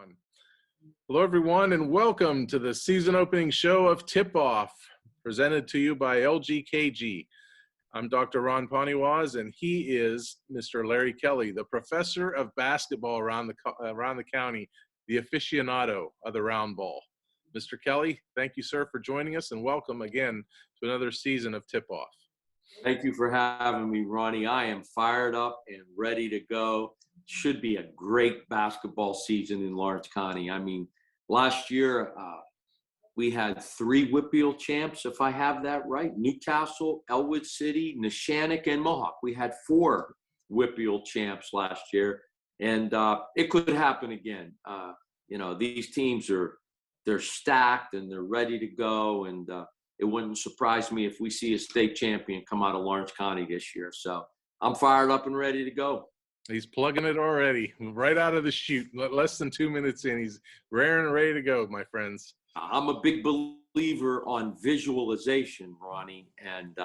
On. Hello, everyone, and welcome to the season opening show of Tipoff, presented to you by LGKG. I'm Dr. Ron Poniewasz, and he is Mr. Larry Kelly, the professor of basketball around the county, the aficionado of the round ball. Mr. Kelly, thank you, sir, for joining us, and welcome again to another season of Tipoff. Thank you for having me, Ronnie. I am fired up and ready to go. Should be a great basketball season in Lawrence County. I mean, last year we had 3 Whitfield champs, if I have that right. Newcastle, Elwood City, Neshannock, and Mohawk. We had 4 Whitfield champs last year, and it could happen again. These teams they're stacked and they're ready to go, and it wouldn't surprise me if we see a state champion come out of Lawrence County this year. So I'm fired up and ready to go. He's plugging it already, right out of the chute. Less than 2 minutes in, he's raring and ready to go, my friends. I'm a big believer on visualization, Ronnie, and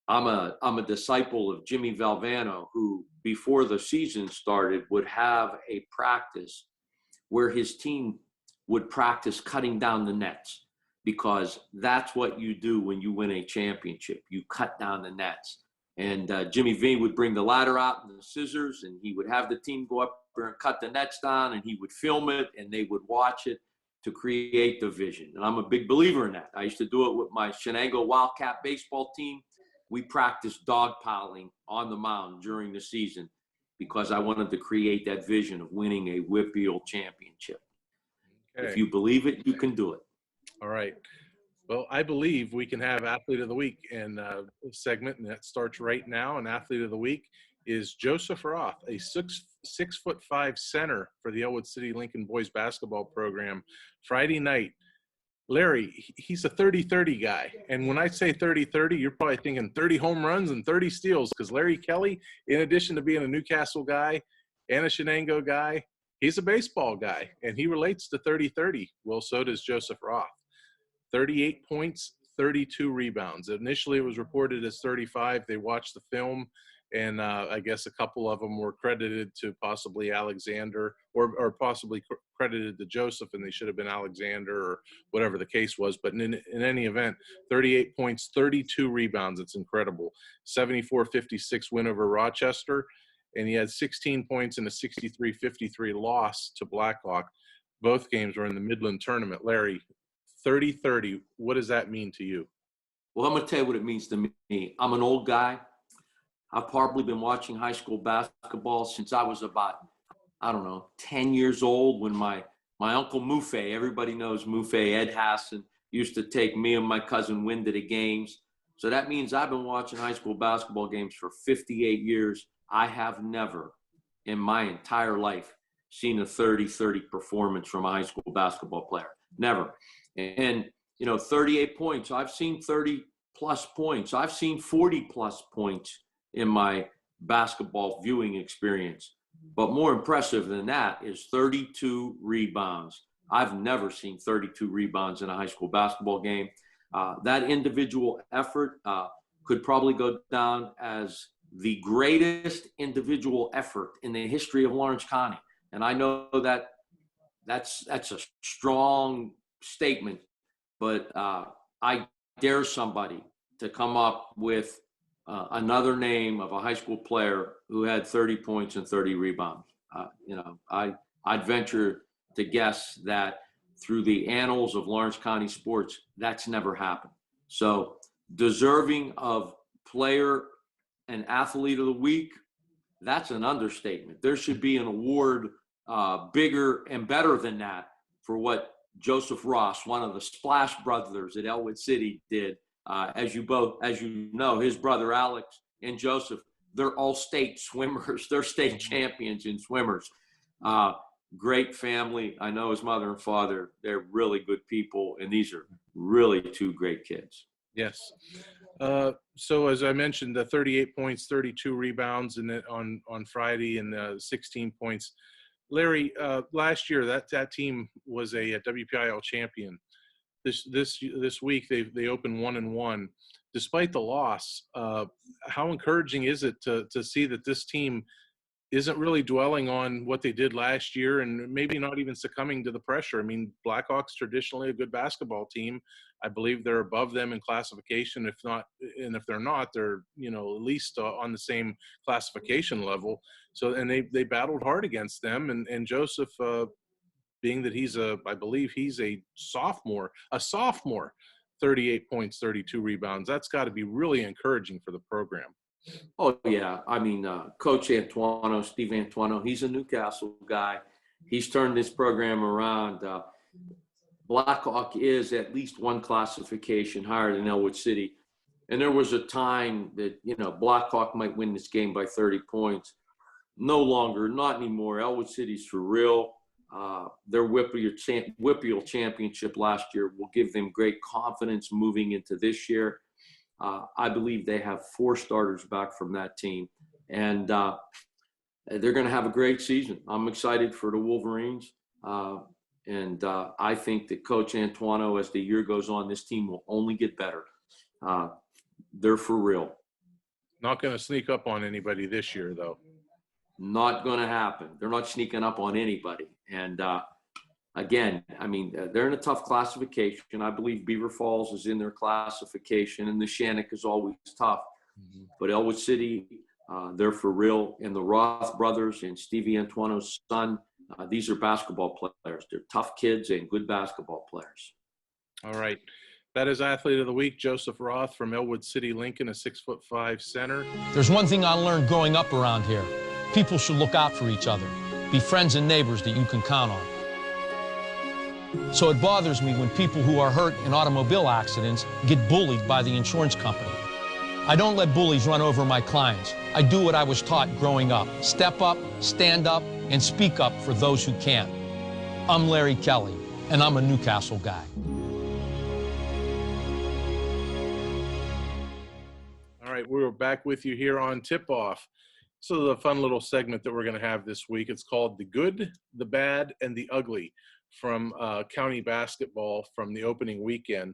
I'm a disciple of Jimmy Valvano, who before the season started would have a practice where his team would practice cutting down the nets, because that's what you do when you win a championship. You cut down the nets. And Jimmy V would bring the ladder out and the scissors, and he would have the team go up there and cut the nets down, and he would film it, and they would watch it to create the vision. And I'm a big believer in that. I used to do it with my Shenango Wildcat baseball team. We practiced dogpiling on the mound during the season because I wanted to create that vision of winning a Whitfield championship. Okay. If you believe it, you can do it. All right. Well, I believe we can have Athlete of the Week in a segment, and that starts right now. And Athlete of the Week is Joseph Roth, a 6'5" center for the Elwood City Lincoln boys basketball program. Friday night, Larry, he's a 30-30 guy. And when I say 30-30, you're probably thinking 30 home runs and 30 steals, because Larry Kelly, in addition to being a Newcastle guy and a Shenango guy, he's a baseball guy, and he relates to 30-30. Well, so does Joseph Roth. 38 points, 32 rebounds. Initially, it was reported as 35. They watched the film, and I guess a couple of them were credited to possibly Alexander or possibly credited to Joseph, and they should have been Alexander or whatever the case was. But in any event, 38 points, 32 rebounds. It's incredible. 74-56 win over Rochester, and he had 16 points in a 63-53 loss to Blackhawk. Both games were in the Midland tournament. Larry, 30-30, what does that mean to you? Well, I'm going to tell you what it means to me. I'm an old guy. I've probably been watching high school basketball since I was about, 10 years old, when my Uncle Mufe, everybody knows Mufe, Ed Hassan, used to take me and my cousin Wynn to the games. So that means I've been watching high school basketball games for 58 years. I have never in my entire life seen a 30-30 performance from a high school basketball player. Never. And, 38 points. I've seen 30-plus points. I've seen 40-plus points in my basketball viewing experience. But more impressive than that is 32 rebounds. I've never seen 32 rebounds in a high school basketball game. That individual effort could probably go down as the greatest individual effort in the history of Lawrence County. And I know that that's a strong statement, but I dare somebody to come up with another name of a high school player who had 30 points and 30 rebounds. I'd venture to guess that through the annals of Lawrence County sports, that's never happened. So deserving of player and athlete of the week, that's an understatement. There should be an award bigger and better than that for what Joseph Ross, one of the Splash brothers at Elwood City, did. As you know, his brother Alex and Joseph, they're all state swimmers. They're state champions in swimmers. Great family. I know his mother and father. They're really good people, and these are really 2 great kids. Yes. So as I mentioned, the 38 points, 32 rebounds, and on Friday, and 16 points. Larry, last year that team was a WPIL champion. This week they opened 1-1. Despite the loss, how encouraging is it to see that this team isn't really dwelling on what they did last year and maybe not even succumbing to the pressure. I mean, Blackhawks traditionally a good basketball team. I believe they're above them in classification. If not, and if they're not, they're, you know, at least on the same classification level. So, and they battled hard against them. And Joseph, being that I believe he's a sophomore, 38 points, 32 rebounds. That's got to be really encouraging for the program. Oh, yeah. I mean, Coach Antoino, Steve Antoino, he's a Newcastle guy. He's turned this program around. Blackhawk is at least one classification higher than Elwood City. And there was a time that, you know, Blackhawk might win this game by 30 points. No longer, not anymore. Elwood City's for real. Their Whippeal championship last year will give them great confidence moving into this year. I believe they have 4 starters back from that team, and they're going to have a great season. I'm excited for the Wolverines, and I think that Coach Antoino, as the year goes on, this team will only get better. They're for real. Not going to sneak up on anybody this year, though. Not going to happen. They're not sneaking up on anybody. And again, I mean, they're in a tough classification. I believe Beaver Falls is in their classification, and the Shannock is always tough. Mm-hmm. But Elwood City, they're for real. And the Roth brothers and Stevie Antoino's son, these are basketball players. They're tough kids and good basketball players. All right. That is Athlete of the Week, Joseph Roth from Elwood City, Lincoln, a 6'5" center. There's one thing I learned growing up around here. People should look out for each other. Be friends and neighbors that you can count on. So it bothers me when people who are hurt in automobile accidents get bullied by the insurance company. I don't let bullies run over my clients. I do what I was taught growing up. Step up, stand up, and speak up for those who can't. I'm Larry Kelly, and I'm a Newcastle guy. All right, we're back with you here on Tipoff. So the fun little segment that we're going to have this week, it's called The Good, the Bad, and the Ugly from county basketball from the opening weekend.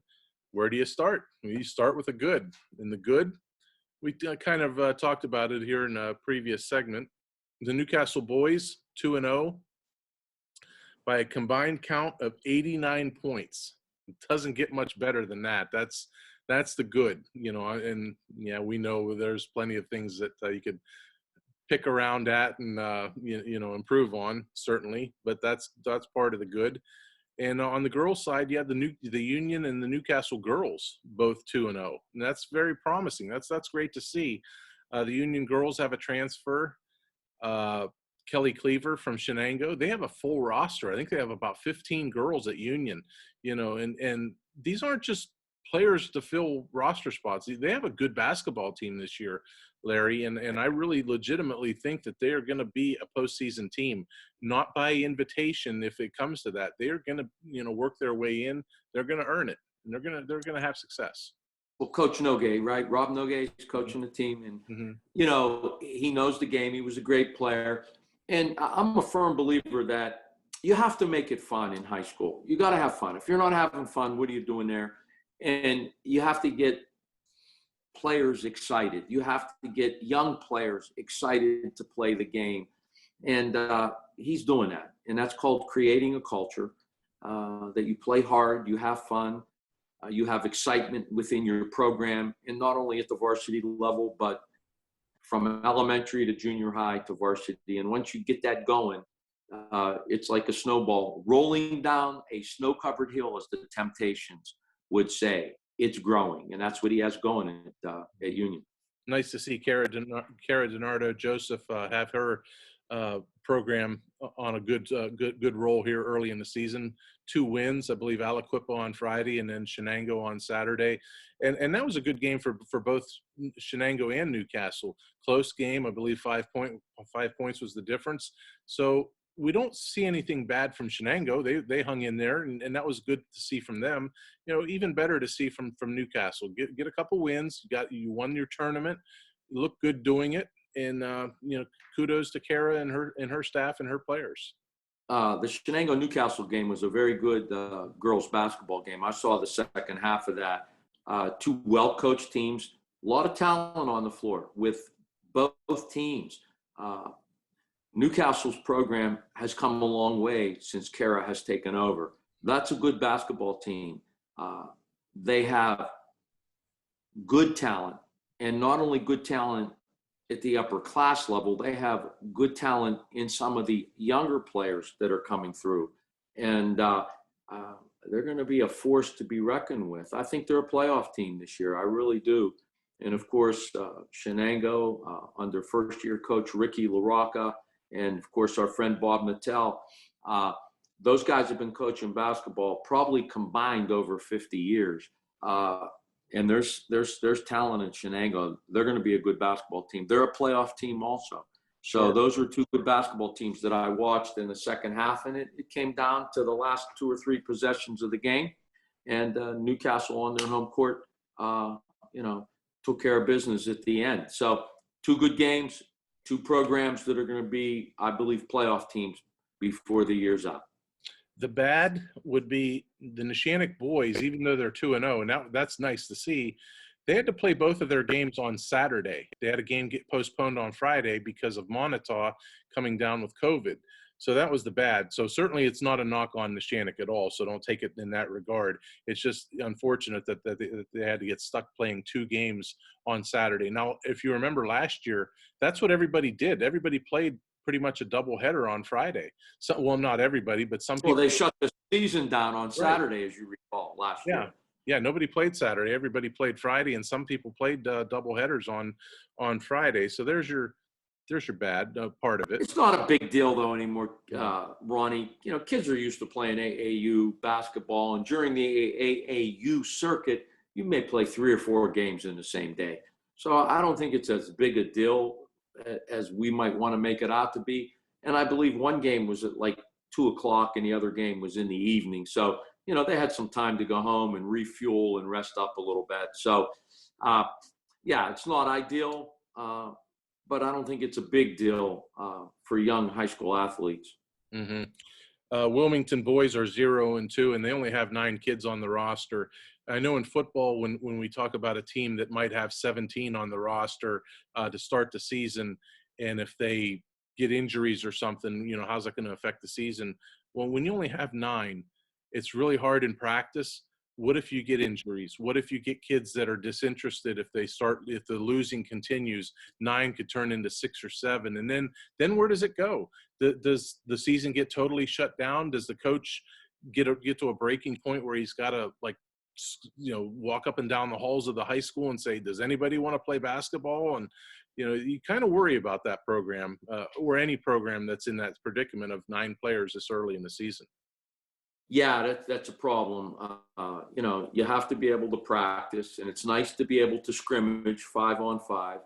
Where do you start? You start with the good. And the good, we kind of talked about it here in a previous segment. The Newcastle boys, 2-0 by a combined count of 89 points. It doesn't get much better than that. That's the good, you know, and yeah, we know there's plenty of things that you could pick around at and you know, improve on, certainly, but that's part of the good. And on the girls' side, you have the Union and the Newcastle girls both 2-0, and that's very promising. That's great to see. The Union girls have a transfer, Kelly Cleaver from Shenango. They have a full roster. I think they have about 15 girls at Union, you know, and these aren't just players to fill roster spots. They have a good basketball team this year, Larry, and I really legitimately think that they are going to be a postseason team, not by invitation. If it comes to that, they are going to, you know, work their way in. They're going to earn it, and they're going to have success. Well, Coach Nogate, right? Rob Nogate is coaching the team, and you know, he knows the game. He was a great player, and I'm a firm believer that you have to make it fun in high school. You got to have fun. If you're not having fun, what are you doing there? And you have to get players excited. You have to get young players excited to play the game. And he's doing that. And that's called creating a culture that you play hard, you have fun, you have excitement within your program, and not only at the varsity level, but from elementary to junior high to varsity. And once you get that going, it's like a snowball rolling down a snow-covered hill, as the Temptations would say. It's growing, and that's what he has going at Union. Nice to see Cara DiNardo Joseph have her program on a good roll here early in the season. 2 wins, I believe, Aliquippa on Friday and then Shenango on Saturday, and that was a good game for both Shenango and Newcastle. Close game, I believe 5 points was the difference. So we don't see anything bad from Shenango. They hung in there, and that was good to see from them. You know, even better to see from Newcastle. Get a couple wins. You won your tournament. You look good doing it, and you know, kudos to Kara and her staff and her players. The Shenango Newcastle game was a very good girls basketball game. I saw the second half of that. 2 well-coached teams, a lot of talent on the floor with both teams. Newcastle's program has come a long way since Kara has taken over. That's a good basketball team. They have good talent, and not only good talent at the upper class level, they have good talent in some of the younger players that are coming through. And they're going to be a force to be reckoned with. I think they're a playoff team this year. I really do. And of course, Shenango under first-year coach Ricky LaRocca, and of course our friend Bob Mattel. Those guys have been coaching basketball probably combined over 50 years. And there's talent in Shenango. They're going to be a good basketball team. They're a playoff team also. So those are two good basketball teams that I watched in the second half, and it came down to the last 2 or 3 possessions of the game. And Newcastle on their home court, took care of business at the end. So 2 good games, 2 programs that are going to be, I believe, playoff teams before the year's up. The bad would be the Neshannock boys, even though they're 2-0, and that's nice to see. They had to play both of their games on Saturday. They had a game get postponed on Friday because of Montauk coming down with COVID. So that was the bad. So certainly it's not a knock on Neshannock at all, so don't take it in that regard. It's just unfortunate that they had to get stuck playing 2 games on Saturday. Now, if you remember last year, that's what everybody did. Everybody played pretty much a doubleheader on Friday. So, well, not everybody, but some people. Well, they shut the season down on Saturday, as you recall, last year. Yeah, nobody played Saturday. Everybody played Friday, and some people played double headers on Friday. So there's your bad part of it. It's not a big deal though anymore, Ronnie. Kids are used to playing AAU basketball, and during the AAU circuit, you may play 3 or 4 games in the same day. So I don't think it's as big a deal as we might want to make it out to be. And I believe one game was at like 2:00, and the other game was in the evening. So they had some time to go home and refuel and rest up a little bit. So, it's not ideal, but I don't think it's a big deal for young high school athletes. Mm-hmm. Wilmington boys are 0-2, and they only have 9 kids on the roster. I know in football, when we talk about a team that might have 17 on the roster to start the season, and if they get injuries or something, how's that going to affect the season? Well, when you only have 9, it's really hard in practice. What if you get injuries? What if you get kids that are disinterested if the losing continues? 9 could turn into 6 or 7. And then where does it go? Does the season get totally shut down? Does the coach get to a breaking point where he's got to walk up and down the halls of the high school and say, does anybody want to play basketball? And, you kind of worry about that program or any program that's in that predicament of 9 players this early in the season. Yeah, that's a problem. You have to be able to practice, and it's nice to be able to scrimmage 5-on-5.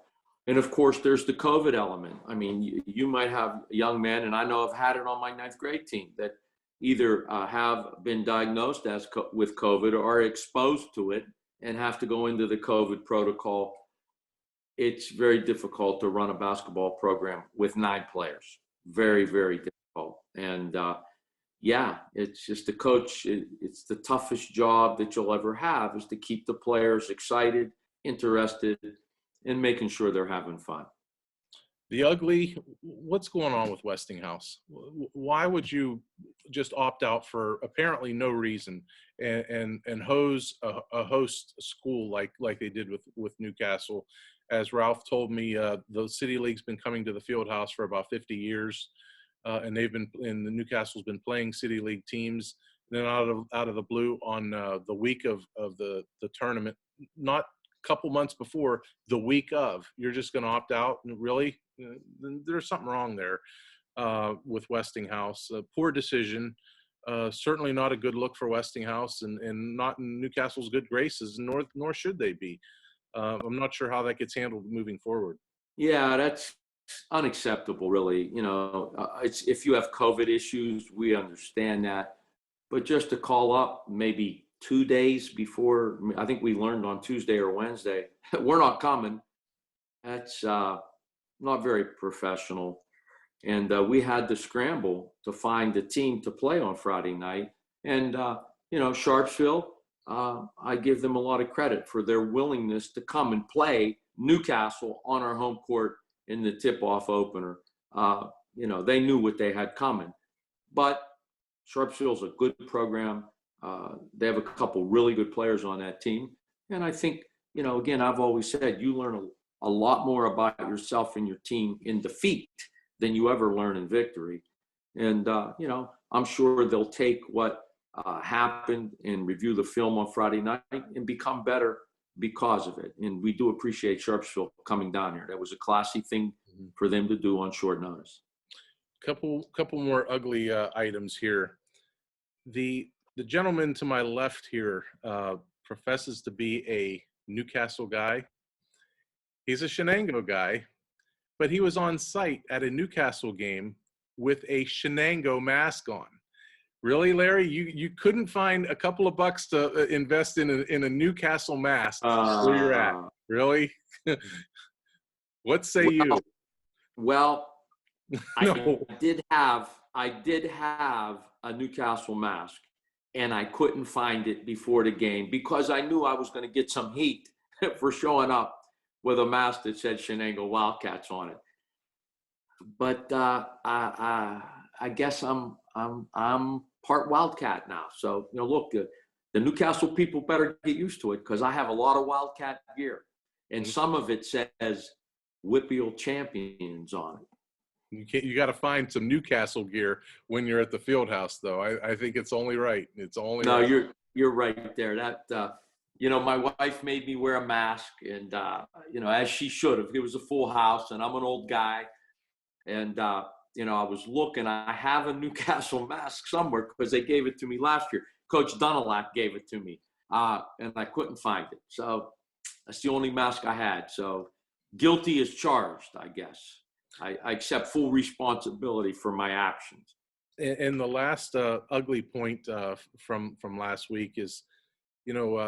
And of course, there's the COVID element. I mean, you might have young men, and I know I've had it on my 9th grade team, that either have been diagnosed with COVID or are exposed to it and have to go into the COVID protocol. It's very difficult to run a basketball program with 9 players. Very, very difficult. And it's just the coach. It's the toughest job that you'll ever have, is to keep the players excited, interested, and making sure they're having fun. The ugly, what's going on with Westinghouse? Why would you just opt out for apparently no reason and hose a host school like they did with Newcastle? As Ralph told me, the City League's been coming to the field house for about 50 years. And the Newcastle's been playing City League teams. Then out of the blue on the week of the tournament, not a couple months before, the week of, you're just going to opt out? And really, there's something wrong there with Westinghouse. A poor decision. Certainly not a good look for Westinghouse, and not in Newcastle's good graces, nor should they be. I'm not sure how that gets handled moving forward. Yeah, that's unacceptable, really. It's, if you have COVID issues, we understand that, but just to call up maybe 2 days before, I think we learned on Tuesday or Wednesday, we're not coming. That's not very professional. And we had to scramble to find a team to play on Friday night. And Sharpsville, I give them a lot of credit for their willingness to come and play Newcastle on our home court in the tip-off opener. they knew what they had coming. But Sharpsville's a good program. They have a couple really good players on that team. And I think, again, I've always said you learn a lot more about yourself and your team in defeat than you ever learn in victory. And, I'm sure they'll take what happened and review the film on Friday night and become better because of it. And we do appreciate Sharpsville coming down here. That was a classy thing for them to do on short notice. Couple more ugly items here. The gentleman to my left here professes to be a Newcastle guy. He's a Shenango guy, but he was on site at a Newcastle game with a Shenango mask on. Really, Larry? You couldn't find a couple of bucks to invest in a Newcastle mask where you're at? Really? What say you? Well, No. I did have a Newcastle mask, and I couldn't find it before the game because I knew I was going to get some heat for showing up with a mask that said Shenango Wildcats on it. But I guess I'm part Wildcat now. So look, the Newcastle people better get used to it because I have a lot of Wildcat gear, and some of it says Whippeal Champions on it. You got to find some Newcastle gear when you're at the field house, though. I think it's only right. No, right. You're right there. That my wife made me wear a mask, and as she should have. It was a full house, and I'm an old guy, and I was looking. I have a Newcastle mask somewhere because they gave it to me last year. Coach Dunlap gave it to me, and I couldn't find it. So that's the only mask I had. So guilty as charged, I guess. I accept full responsibility for my actions. And the last ugly point from last week is,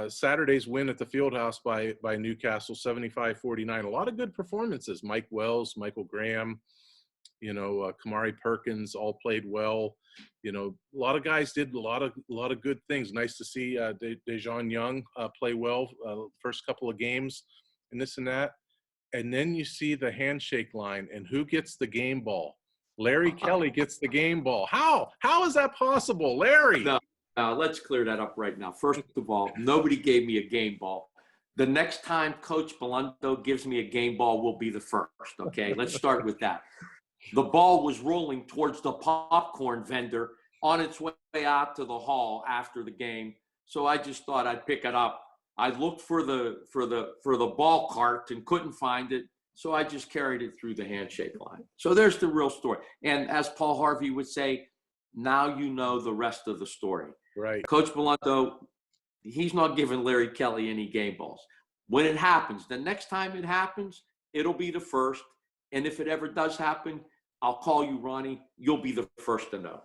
Saturday's win at the Fieldhouse by Newcastle, 75-49. A lot of good performances. Mike Wells, Michael Graham, Kamari Perkins all played well. A lot of guys did a lot of good things. Nice to see Dejon Young play well first couple of games and this and that. And then you see the handshake line, and who gets the game ball? Larry Kelly gets the game ball. How is that possible, Larry? No, let's clear that up right now. First of all, nobody gave me a game ball. The next time Coach Belundo gives me a game ball, will be the first, okay? Let's start with that. The ball was rolling towards the popcorn vendor on its way out to the hall after the game, so I just thought I'd pick it up. I looked for the ball cart and couldn't find it, so I just carried it through the handshake line. So there's the real story. And as Paul Harvey would say, now you know the rest of the story. Right. Coach Belundo, he's not giving Larry Kelly any game balls. When it happens, the next time it happens, it'll be the first. And if it ever does happen, I'll call you, Ronnie. You'll be the first to know.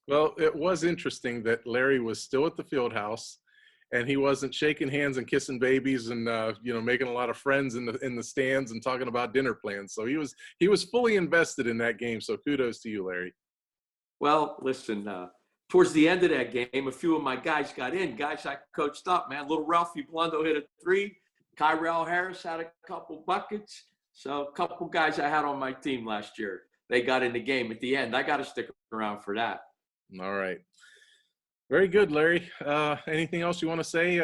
Well, it was interesting that Larry was still at the field house, and he wasn't shaking hands and kissing babies and making a lot of friends in the stands and talking about dinner plans. So he was fully invested in that game. So kudos to you, Larry. Well, listen, towards the end of that game, a few of my guys got in. Guys I coached up, man. Little Ralphie Blondo hit a 3. Kyrell Harris had a couple buckets. So a couple guys I had on my team last year, they got in the game at the end. I got to stick around for that. All right. Very good, Larry. Anything else you want to say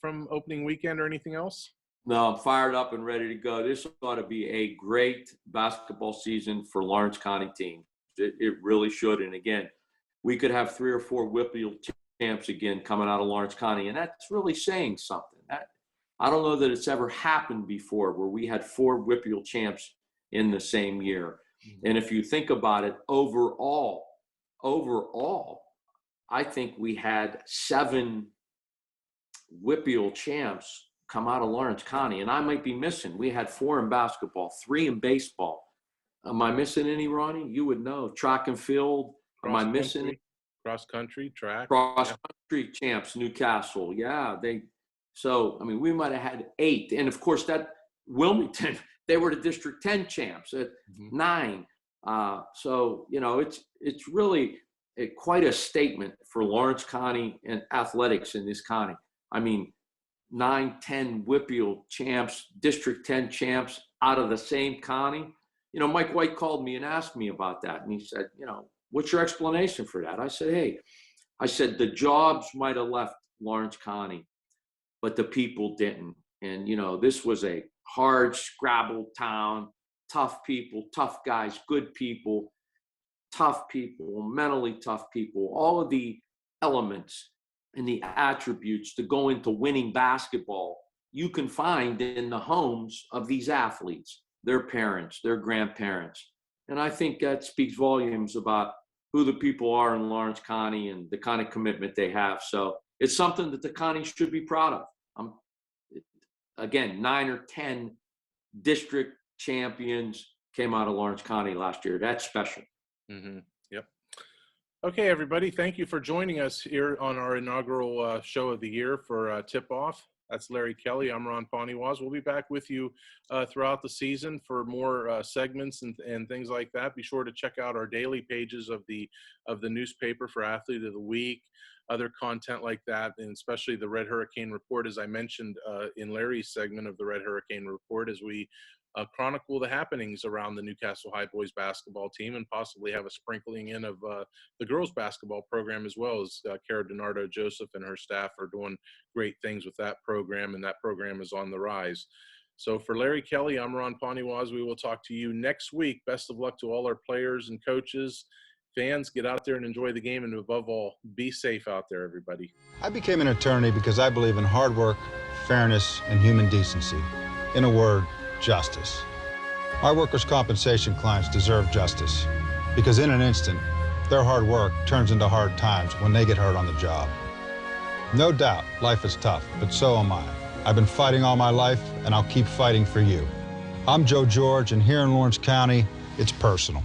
from opening weekend or anything else? No, I'm fired up and ready to go. This ought to be a great basketball season for Lawrence County team. It really should. And again, we could have 3 or 4 Whippeal champs again coming out of Lawrence County. And that's really saying something. I don't know that it's ever happened before where we had 4 Whippeal champs in the same year. Mm-hmm. And if you think about it, overall, I think we had 7 Whippeal champs come out of Lawrence County. And I might be missing. We had 4 in basketball, 3 in baseball. Am I missing any, Ronnie? You would know. Track and field. Am I missing any? Cross country, track. Cross country champs, Newcastle. Yeah, So, I mean, we might have had 8. And, of course, that Wilmington, they were the District 10 champs at 9. So, it's really quite a statement for Lawrence County and athletics in this county. I mean, 9, 10 Whippeal champs, District 10 champs out of the same county. you know, Mike White called me and asked me about that. And he said, you know, what's your explanation for that? I said, hey, I said, the jobs might have left Lawrence County, but the people didn't. And, you know, this was a hard scrabble town, tough people, tough guys, good people, tough people, mentally tough people, all of the elements and the attributes to go into winning basketball you can find in the homes of these athletes, their parents, their grandparents. And I think that speaks volumes about who the people are in Lawrence County and the kind of commitment they have. So it's something that the county should be proud of. Again, 9 or 10 district champions came out of Lawrence County last year. That's special. Mm-hmm. Yep. Okay, everybody. Thank you for joining us here on our inaugural show of the year for Tip-Off. That's Larry Kelly. I'm Ron Poniewasz. We'll be back with you throughout the season for more segments and things like that. Be sure to check out our daily pages of the newspaper for Athlete of the Week, other content like that, and especially the Red Hurricane Report, as I mentioned in Larry's segment of the Red Hurricane Report, as we chronicle the happenings around the Newcastle High boys basketball team and possibly have a sprinkling in of the girls basketball program as well, as Cara DiNardo Joseph and her staff are doing great things with that program, and that program is on the rise. So for Larry Kelly, I'm Ron Poniewasz. We will talk to you next week. Best of luck to all our players and coaches. Fans, get out there and enjoy the game, and above all, be safe out there, everybody. I became an attorney because I believe in hard work, fairness, and human decency. In a word, justice. Our workers' compensation clients deserve justice because in an instant, their hard work turns into hard times when they get hurt on the job. No doubt, life is tough, but so am I. I've been fighting all my life, and I'll keep fighting for you. I'm Joe George, and here in Lawrence County, it's personal.